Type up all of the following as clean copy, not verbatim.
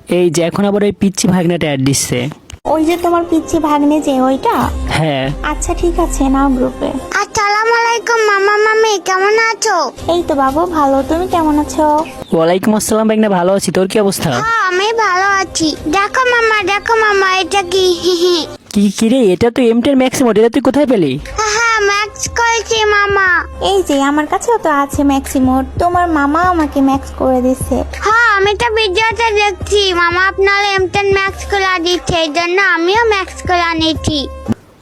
এই যে এখন আবার ওই পিচ্ছি ভাগনাটা অ্যাড দিচ্ছে। ওই যে তোমার পিচ্ছি ভাগ্নে যে ওইটা? হ্যাঁ। আচ্ছা ঠিক আছে, নাও গ্রুপে। আসসালামু আলাইকুম মামা মামি, কেমন আছো? এই তো বাবু ভালো, তুমি কেমন আছো? ওয়ালাইকুম আসসালাম ভাগনা, ভালো আছি, তোর কি অবস্থা? হ্যাঁ আমি ভালো আছি। দেখো মামা এটা কি? কি রে, এটা তো M10 ম্যাক্স মোড, এটা তুই কোথায় পেলি? হ্যাঁ ম্যাক্স করেছি মামা। এই যে আমার কাছেও তো আছে ম্যাক্সিমোড, তোমার মামা আমাকে ম্যাক্স করে দিছে। হ্যাঁ আমি তো ভিডিওতে দেখছি মামা আপনার M10 ম্যাক্স করে দিচ্ছে, এই জন্য আমিও ম্যাক্স করে নিচ্ছি।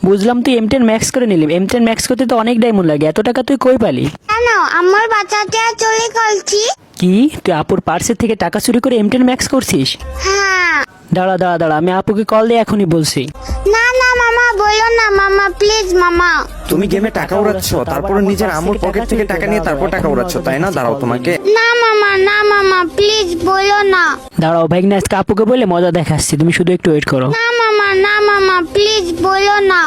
বুঝলাম তুই M10 ম্যাক্স করে নিলি। M10 ম্যাক্স করতে তো অনেক ডায়মন্ড লাগে, এত টাকা তুই কই পালি? কেন, আমার বাচ্চাতে চলে করছি। কি তুই আপুর পার্সের থেকে টাকা চুরি করে M10 ম্যাক্স করছিস? হ্যাঁ। দাঁড়া আমি আপুকে কল দিয়ে এখনই বলছি। না মামা বলো না মামা, প্লিজ মামা। তুমি গেমে টাকা উড়াচ্ছ, তারপরে নিজের আম্মুর পকেট থেকে টাকা নিয়ে তারপর টাকা উড়াচ্ছ, তাই না? দাঁড়াও তোমাকে। না মামা প্লিজ বলো না। দাঁড়াও ভাগনা, আজকে আপুকে বলে মজা দেখাচ্ছি, তুমি শুধু একটু ওয়েট করো। না মামা প্লিজ বলো না।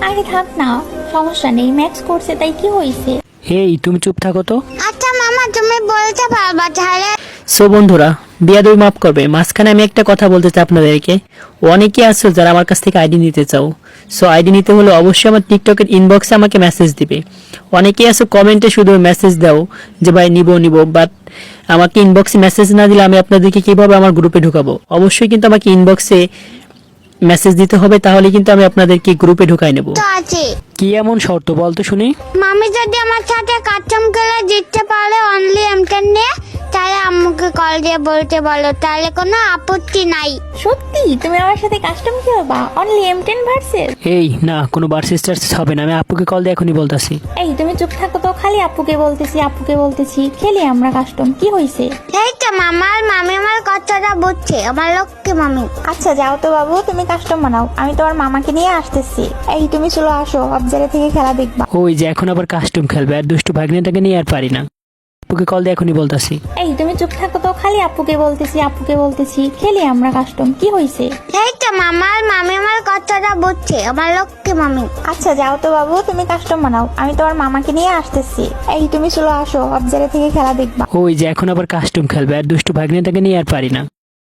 আরে থাক না, সমস্যা নেই, ম্যাক্স করছে তাই কি হয়েছে? এই তুমি চুপ থাকো তো। আচ্ছা মামা তুমি বলতে পারবা তাহলে। সো বন্ধুরা, বিয়াদবি মাফ করবে, মাঝখানে আমি একটা কথা বলতে চাই আপনাদেরকে। অনেকে আছো যারা আমার কাছ থেকে আইডি নিতে চাও। সো আইডি নিতে হলে অবশ্যই আমার টিকটকের ইনবক্সে আমাকে মেসেজ দিবে। অনেকে আছো কমেন্টে শুধু মেসেজ দাও যে ভাই নিব, বাট আমাকে ইনবক্সে মেসেজ না দিলে আমি আপনাদেরকে কিভাবে আমার গ্রুপে ঢুকাবো? অবশ্যই কিন্তু আমাকে ইনবক্সে মেসেজ দিতে হবে, তাহলে কিন্তু আমি আপনাদেরকে গ্রুপে ঢুকাই নেব। তো আছে কি এমন শর্ত বলতো শুনি? মামি যদি আমার সাথে কাস্টম খেলে জিততে পারে অনলি M10 নিয়ে, তাহলে আম্মুকে কল দিয়ে বলতে বলো, তাহলে কোনো আপত্তি নাই। সত্যি তুমি আমার সাথে কাস্টম খেলবা অনলি M10 ভার্সেস? এই না, কোনো ভার্সেস টার্সেস হবে না, আমি আপুকে কল দিয়ে এখনই বলতাছি। এই তুমি চুপ থাকো তো, খালি আপুকে বলতেছি খেলি আমরা কাস্টম, কি হইছে? এই তো মামার মামি আমার কথাটা বুঝছে, আমার লক্ষ্মী মামি। আচ্ছা যাও তো বাবু, তুমি কাস্টম বানাও, আমি তোমার মামাকে নিয়ে আসতেছি। এই তুমি চলো আসো, অবজারে থেকে খেলা দেখবা। ওই যে এখন আবার কাস্টম খেলবে, আর দুষ্টু ভাগ্নেটাকে নিয়ে আর পারি না। আপুকে কল দিয়ে এখনই বলতাছি। এই তুমি চুপ থাকো তো, খালি আপুকে বলতেছি খেলি আমরা কাস্টম, কি হইছে? এই তো মামার মামি আমার কথাটা বুঝছে, আমার লক্ষ্মী মামি। আচ্ছা যাও তো বাবু, তুমি কাস্টম বানাও, আমি তোমার মামাকে নিয়ে আসতেছি। এই তুমি চলো আসো, অবজারে থেকে খেলা দেখবা। ওই যে এখন আবার কাস্টম খেলবে, আর দুষ্টু ভাগ্নেটাকে নিয়ে আর পারি না।